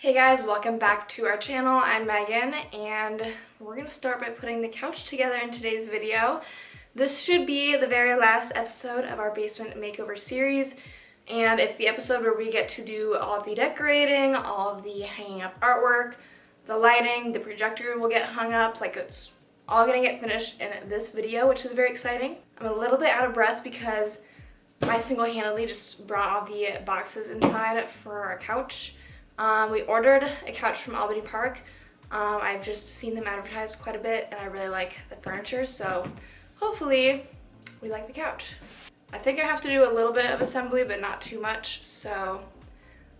Hey guys, welcome back to our channel. I'm Megan and we're going to start by putting the couch together in today's video. This should be the very last episode of our basement makeover series, and it's the episode where we get to do all of the decorating, all of the hanging up artwork, the lighting, the projector will get hung up. Like, it's all going to get finished in this video, which is very exciting. I'm a little bit out of breath because I single-handedly just brought all the boxes inside for our couch. We ordered a couch from Albany Park. I've just seen them advertised quite a bit and I really like the furniture, so hopefully we like the couch. I think I have to do a little bit of assembly but not too much, so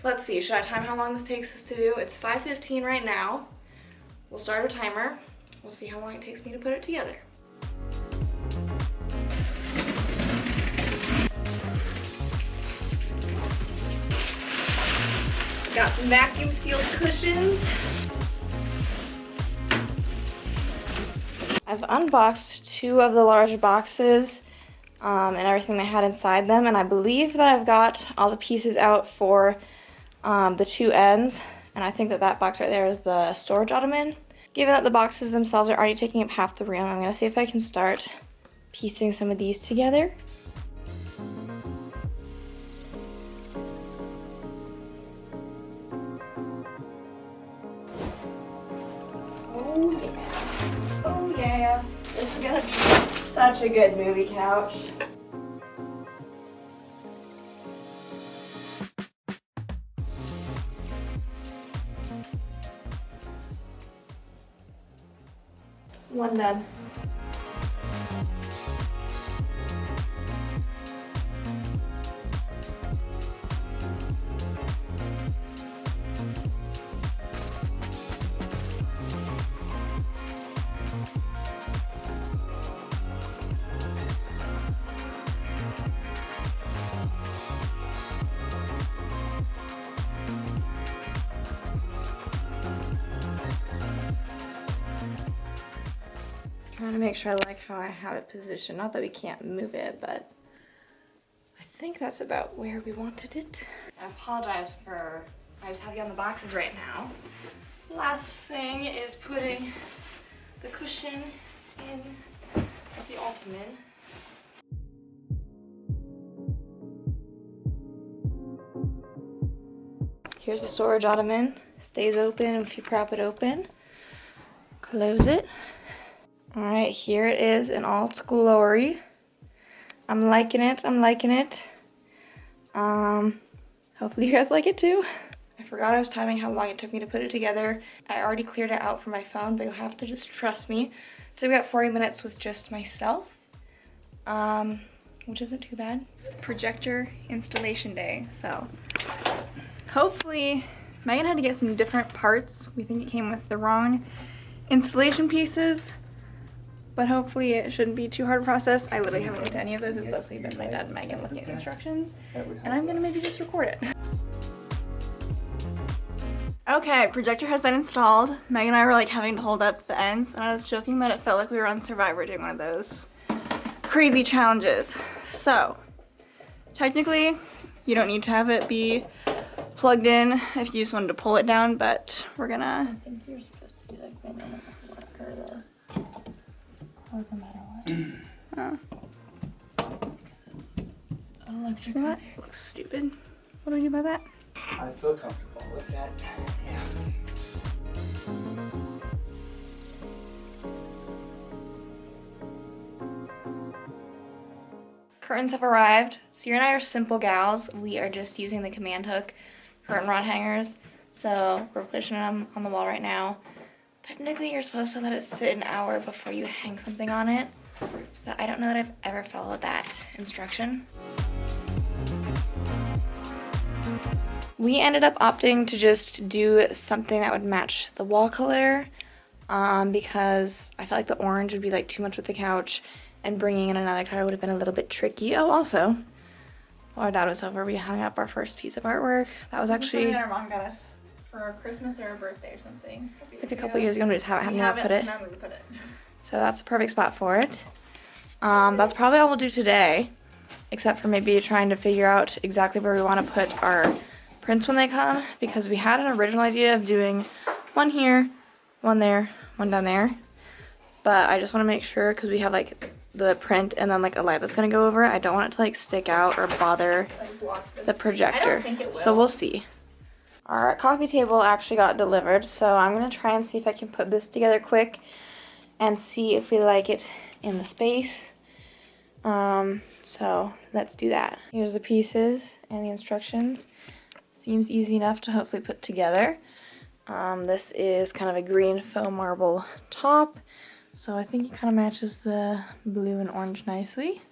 let's see. Should I time how long this takes us to do? It's 5:15 right now. We'll start a timer. We'll see how long it takes me to put it together. Got some vacuum sealed cushions. I've unboxed two of the large boxes and everything they had inside them, and I believe that I've got all the pieces out for the two ends, and I think that that box right there is the storage ottoman. Given that the boxes themselves are already taking up half the room, I'm going to see if I can start piecing some of these together. Oh yeah, this is gonna be such a good movie couch. One done. Trying to make sure I like how I have it positioned. Not that we can't move it, but I think that's about where we wanted it. I apologize for, I just have you on the boxes right now. Last thing is putting the cushion in the ottoman. Here's the storage ottoman. Stays open if you prop it open. Close it. Alright, here it is in all its glory. I'm liking it, I'm liking it. Hopefully you guys like it too. I forgot I was timing how long it took me to put it together. I already cleared it out from my phone, but you'll have to just trust me. So we got 40 minutes with just myself, which isn't too bad. It's projector installation day, so hopefully Megan had to get some different parts. We think it came with the wrong installation pieces, but hopefully it shouldn't be too hard a process. I literally haven't looked at any of this. It's mostly been my dad and Megan looking at the instructions, and I'm gonna maybe just record it. Okay, projector has been installed. Megan and I were like having to hold up the ends, and I was joking that it felt like we were on Survivor doing one of those crazy challenges. So, technically, you don't need to have it be plugged in if you just wanted to pull it down, but we're gonna... I think you're supposed to do like one minute or the... Or no matter what. Oh. Because it's electric. That looks stupid. What do I do about that? I feel comfortable with that. Yeah. Curtains have arrived. Sierra and I are simple gals. We are just using the command hook curtain rod hangers. So we're pushing them on the wall right now. Technically, you're supposed to let it sit an hour before you hang something on it, but I don't know that I've ever followed that instruction. We ended up opting to just do something that would match the wall color because I felt like the orange would be like too much with the couch, and bringing in another color would have been a little bit tricky. Oh, also, while our dad was over, we hung up our first piece of artwork. That was actually... our mom got us for our Christmas or our birthday or something. Like a couple years ago, we just haven't had anywhere to put it. So that's a perfect spot for it. That's probably all we'll do today, except for maybe trying to figure out exactly where we want to put our prints when they come, because we had an original idea of doing one here, one there, one down there. But I just want to make sure, because we have like the print and then like a light that's going to go over it. I don't want it to like stick out or bother the projector. I don't think it will. So we'll see. Our coffee table actually got delivered, so I'm going to try and see if I can put this together quick and see if we like it in the space. So let's do that. Here's the pieces and the instructions. Seems easy enough to hopefully put together. This is kind of a green faux marble top, so I think it kind of matches the blue and orange nicely.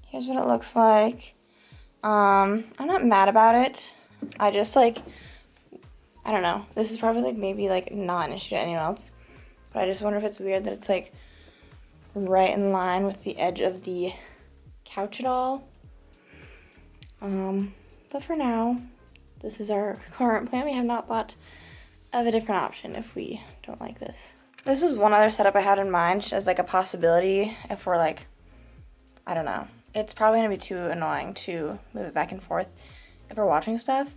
Here's what it looks like. I'm not mad about it. I just like, I don't know. This is probably like maybe like not an issue to anyone else, but I just wonder if it's weird that it's like right in line with the edge of the couch at all. But for now, this is our current plan. We have not thought of a different option if we don't like this. This was one other setup I had in mind as like a possibility if we're like, I don't know. It's probably gonna be too annoying to move it back and forth if we're watching stuff,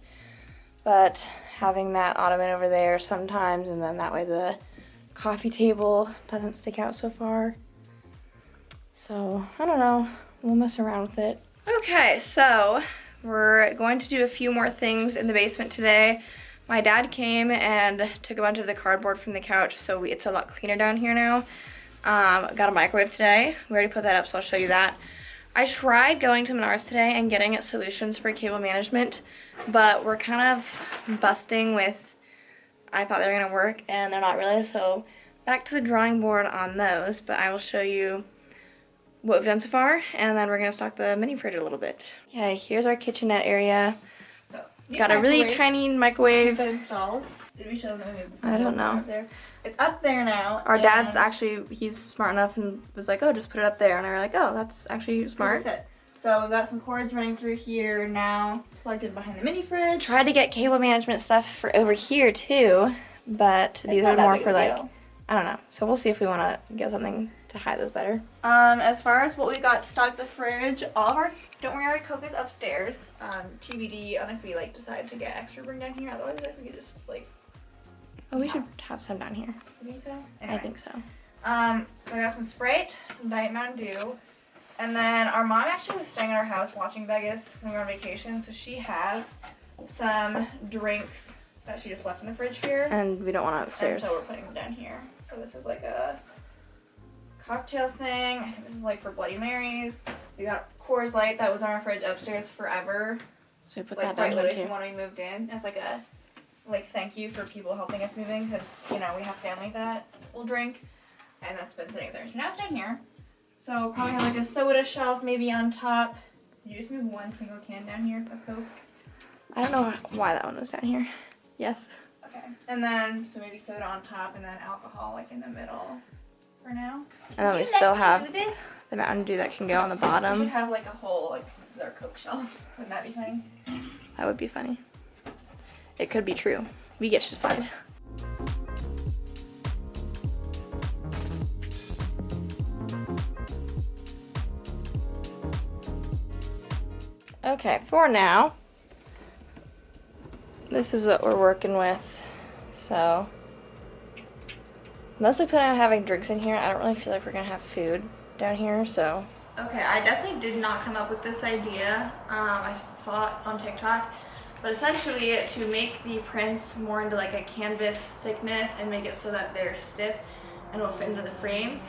but having that ottoman over there sometimes, and then that way the coffee table doesn't stick out so far. So, I don't know, we'll mess around with it. Okay, so we're going to do a few more things in the basement today. My dad came and took a bunch of the cardboard from the couch, so it's a lot cleaner down here now. Got a microwave today. We already put that up, so I'll show you that. I tried going to Menards today and getting solutions for cable management, but we're kind of busting with, I thought they were gonna work and they're not really, so back to the drawing board on those, but I will show you what we've done so far, and then we're gonna stock the mini fridge a little bit. Okay, here's our kitchenette area. So, got a really tiny microwave. Is that installed? Did we show them? I don't know. Up there? It's up there now. Our dad's actually, he's smart enough and was like, oh, just put it up there. And I was like, oh, that's actually smart. So we've got some cords running through here now, plugged in behind the mini fridge. Tried to get cable management stuff for over here too, but these are more for like, I don't know. So we'll see if we want to get something to hide those better. As far as what we got to stock the fridge, all of our, don't worry, our Coke is upstairs. TBD on if we like decide to get extra bring down here. Otherwise, I think we could just like. Oh, we should have some down here. You think so? Anyway. I think so. We got some Sprite, some Diet Mountain Dew, and then our mom actually was staying at our house watching Vegas when we were on vacation, so she has some drinks that she just left in the fridge here. And we don't want it upstairs. And so we're putting them down here. So this is like a cocktail thing. I think this is like for Bloody Marys. We got Coors Light that was on our fridge upstairs forever. So we put like that down here too. When we moved in as like a thank you for people helping us moving, because you know we have family that will drink, and that's been sitting there. So now it's down here. So probably have like a soda shelf maybe on top. Did you just move one single can down here of Coke? I don't know why that one was down here. Yes. Okay. And then so maybe soda on top, and then alcohol like in the middle for now. And then we still have the Mountain Dew that can go on the We bottom. should have like a whole like this is our Coke shelf. Wouldn't that be funny? That would be funny. It could be true. We get to decide. Okay, for now, this is what we're working with. So, mostly planning on having drinks in here. I don't really feel like we're gonna have food down here, so. Okay, I definitely did not come up with this idea. I saw it on TikTok. But essentially, to make the prints more into like a canvas thickness and make it so that they're stiff and will fit into the frames,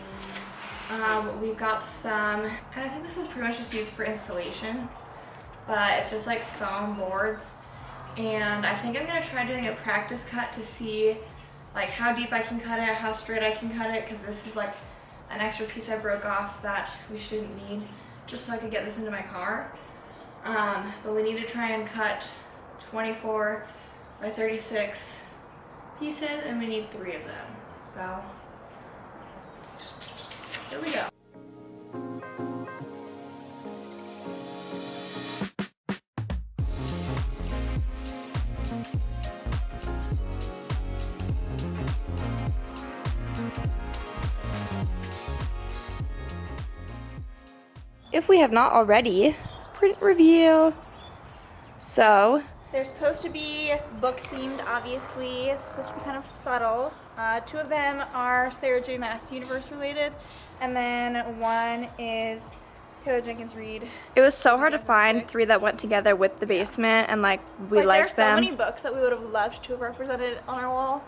we've got some, and I think this is pretty much just used for installation, but it's just like foam boards. And I think I'm gonna try doing a practice cut to see like how deep I can cut it, how straight I can cut it, because this is like an extra piece I broke off that we shouldn't need, just so I could get this into my car. But we need to try and cut 24 by 36 pieces, and we need 3 of them. So, here we go. if we have not already, print review. So they're supposed to be book themed, obviously. It's supposed to be kind of subtle. Two of them are Sarah J. Maas Universe related, and then one is Taylor Jenkins Reid. It was so hard to find 3 that went together with the basement, and like we liked them. There are so many books that we would have loved to have represented on our wall.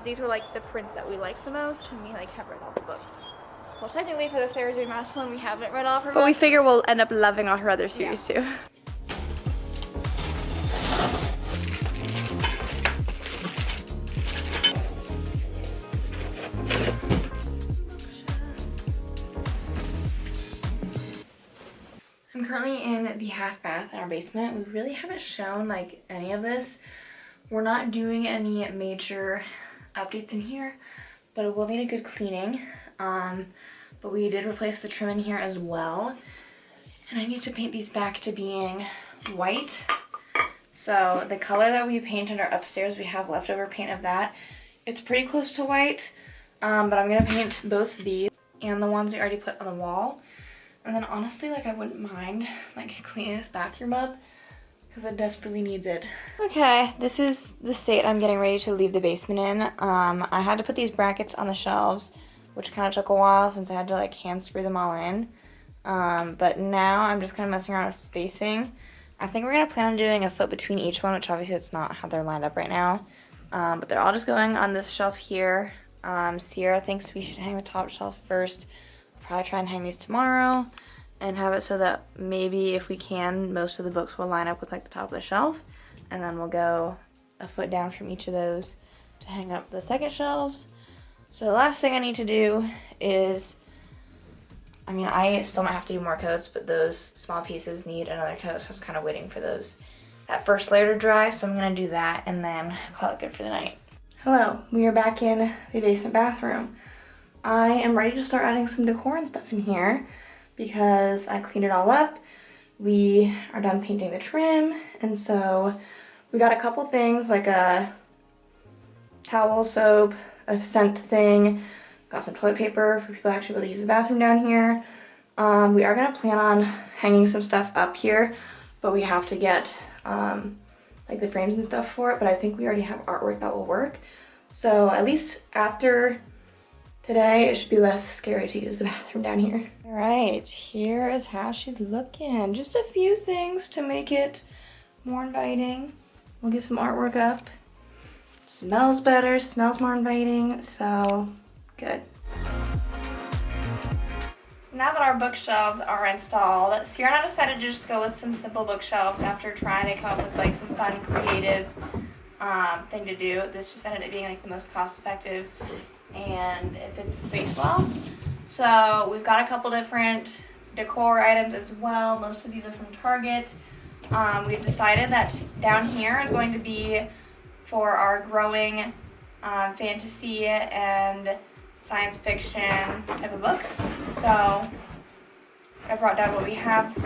These were like the prints that we liked the most, and we like have read all the books. Well, technically for the Sarah J. Maas one, we haven't read all of her books. But we figure we'll end up loving all her other series too. I'm currently in the half bath in our basement. We really haven't shown like any of this. We're not doing any major updates in here, but it will need a good cleaning. But we did replace the trim in here as well. And I need to paint these back to being white. So the color that we painted our upstairs, we have leftover paint of that. It's pretty close to white, but I'm gonna paint both these and the ones we already put on the wall. And then honestly, like I wouldn't mind like cleaning this bathroom up because it desperately needs it. Okay, this is the state I'm getting ready to leave the basement in. I had to put these brackets on the shelves, which kind of took a while since I had to like hand screw them all in. But now I'm just kind of messing around with spacing. I think we're gonna plan on doing a foot between each one, which obviously it's not how they're lined up right now. But they're all just going on this shelf here. Sierra thinks we should hang the top shelf first. Probably try and hang these tomorrow and have it so that maybe if we can, most of the books will line up with like the top of the shelf, and then we'll go a foot down from each of those to hang up the second shelves. So the last thing I need to do is, I mean, I still might have to do more coats, but those small pieces need another coat, so I was kind of waiting for that first layer to dry, so I'm gonna do that and then call it good for the night. Hello, we are back in the basement bathroom. I am ready to start adding some decor and stuff in here because I cleaned it all up. We are done painting the trim, and so we got a couple things like a towel, soap, a scent thing, got some toilet paper for people to actually be able to use the bathroom down here. We are gonna plan on hanging some stuff up here, but we have to get like the frames and stuff for it, but I think we already have artwork that will work. So at least after today, it should be less scary to use the bathroom down here. All right, here is how she's looking. Just a few things to make it more inviting. We'll get some artwork up. Smells better, smells more inviting, so good. Now that our bookshelves are installed, Sierra and I decided to just go with some simple bookshelves after trying to come up with like some fun, creative thing to do. This just ended up being like the most cost effective and it fits the space well. So we've got a couple different decor items as well. Most of these are from Target. We've decided that down here is going to be for our growing fantasy and science fiction type of books. So I brought down what we have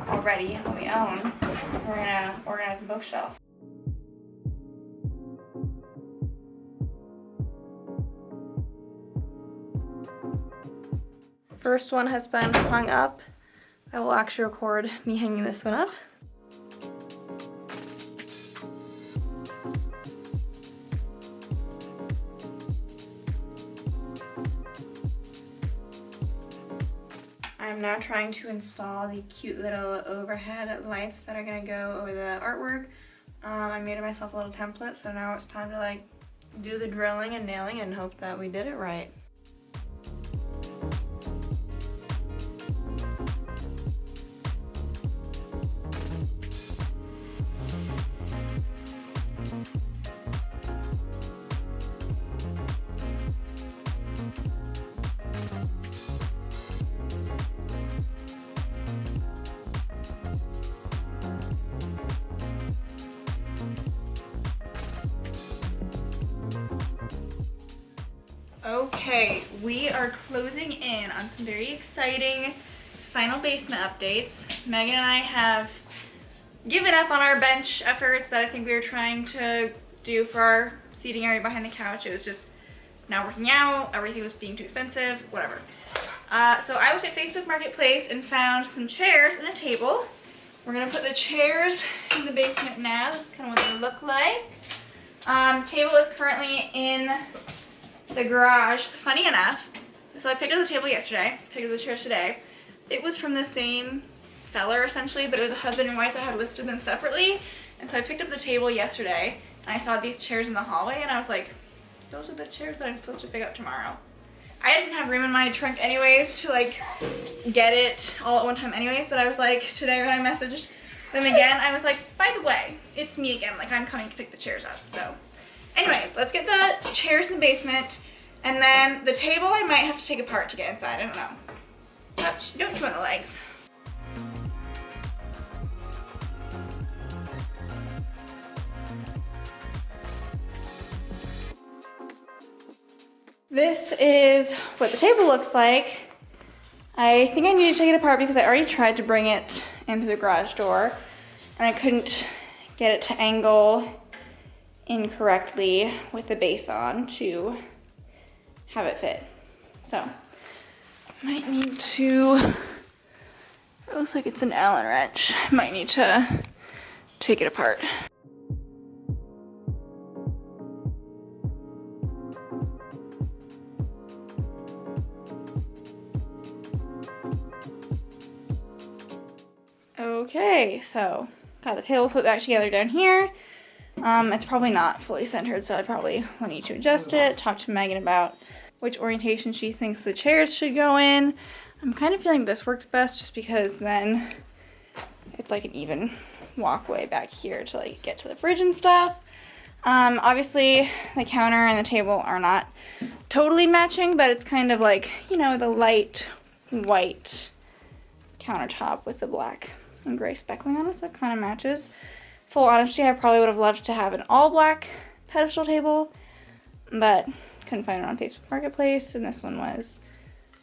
already, what we own. We're gonna organize the bookshelf. First one has been hung up. I will actually record me hanging this one up. I'm now trying to install the cute little overhead lights that are gonna go over the artwork. I made myself a little template, so now it's time to like do the drilling and nailing and hope that we did it right. Okay, we are closing in on some very exciting final basement updates. Megan and I have given up on our bench efforts that I think we were trying to do for our seating area behind the couch. It was just not working out, everything was being too expensive, whatever. So I looked at Facebook Marketplace and found some chairs and a table. We're gonna put the chairs in the basement now. This is kind of what they look like. Table is currently in the garage. Funny enough, so I picked up the table yesterday, picked up the chairs today. It was from the same seller essentially, but it was a husband and wife that had listed them separately. And so I picked up the table yesterday and I saw these chairs in the hallway and I was like, those are the chairs that I'm supposed to pick up tomorrow. I didn't have room in my trunk anyways to like get it all at one time anyways, but I was like, today when I messaged them again, I was like, by the way, it's me again, like I'm coming to pick the chairs up. So anyways, let's get the chairs in the basement, and then the table I might have to take apart to get inside, I don't know. Don't chew on the legs. This is what the table looks like. I think I need to take it apart because I already tried to bring it into the garage door and I couldn't get it to angle incorrectly with the base on to have it fit. So, might need to, it looks like it's an Allen wrench. Might need to take it apart. Okay, so got the table put back together down here. It's probably not fully centered, so I probably will need to adjust it, talk to Megan about which orientation she thinks the chairs should go in. I'm kind of feeling this works best just because then it's like an even walkway back here to like get to the fridge and stuff. Obviously the counter and the table are not totally matching, but it's kind of like, you know, the light white countertop with the black and gray speckling on it, so it kind of matches. Full honesty, I probably would have loved to have an all black pedestal table, but couldn't find it on Facebook Marketplace, and this one was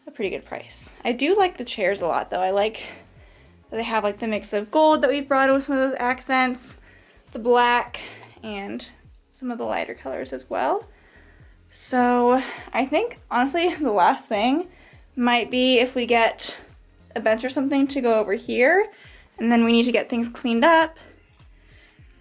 a pretty good price. I do like the chairs a lot though. I like that they have like the mix of gold that we've brought in with some of those accents, the black, and some of the lighter colors as well. So I think honestly the last thing might be if we get a bench or something to go over here, and then we need to get things cleaned up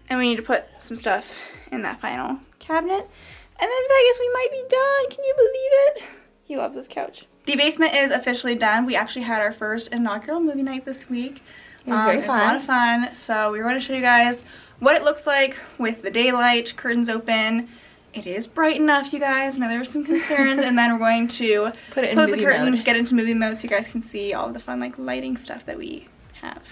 and we need to put some stuff in that final cabinet, and then I guess we might be done. Can you believe it? He loves this couch. The basement is officially done. We actually had our first inaugural movie night this week. It was very fun. It was a lot of fun. So we were going to show you guys what it looks like with the daylight, curtains open. It is bright enough, you guys. I know there were some concerns, and then we're going to put it in close movie the curtains, mode. Get into movie mode so you guys can see all of the fun like lighting stuff that we have.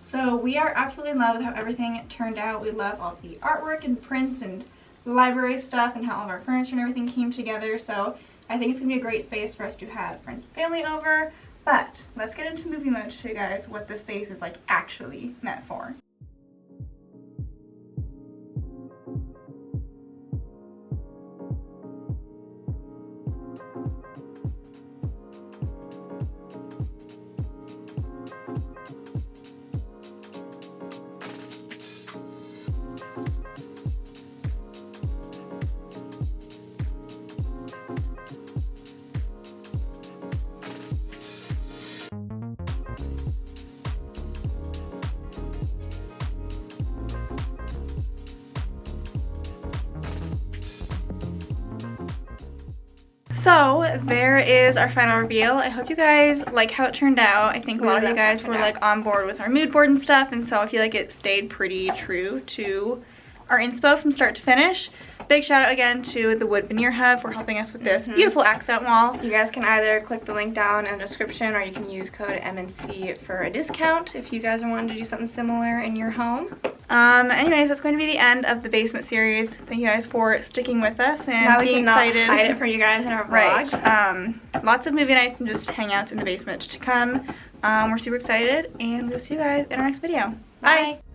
So we are absolutely in love with how everything turned out. We love all the artwork and prints and library stuff and how all of our furniture and everything came together. So I think it's going to be a great space for us to have friends and family over. But let's get into movie mode to show you guys what the space is like actually meant for. So there is our final reveal. I hope you guys like how it turned out. I think a lot of you guys were like on board with our mood board and stuff, and so I feel like it stayed pretty true to our inspo from start to finish. Big shout out again to the Wood Veneer Hub for helping us with this beautiful accent wall. You guys can either click the link down in the description, or you can use code MNC for a discount if you guys are wanting to do something similar in your home. Anyways, that's going to be the end of the basement series. Thank you guys for sticking with us and Now we being cannot excited. hide it for you guys in our vlog. Right. Lots of movie nights and just hangouts in the basement to come. We're super excited, and we'll see you guys in our next video. Bye. Bye.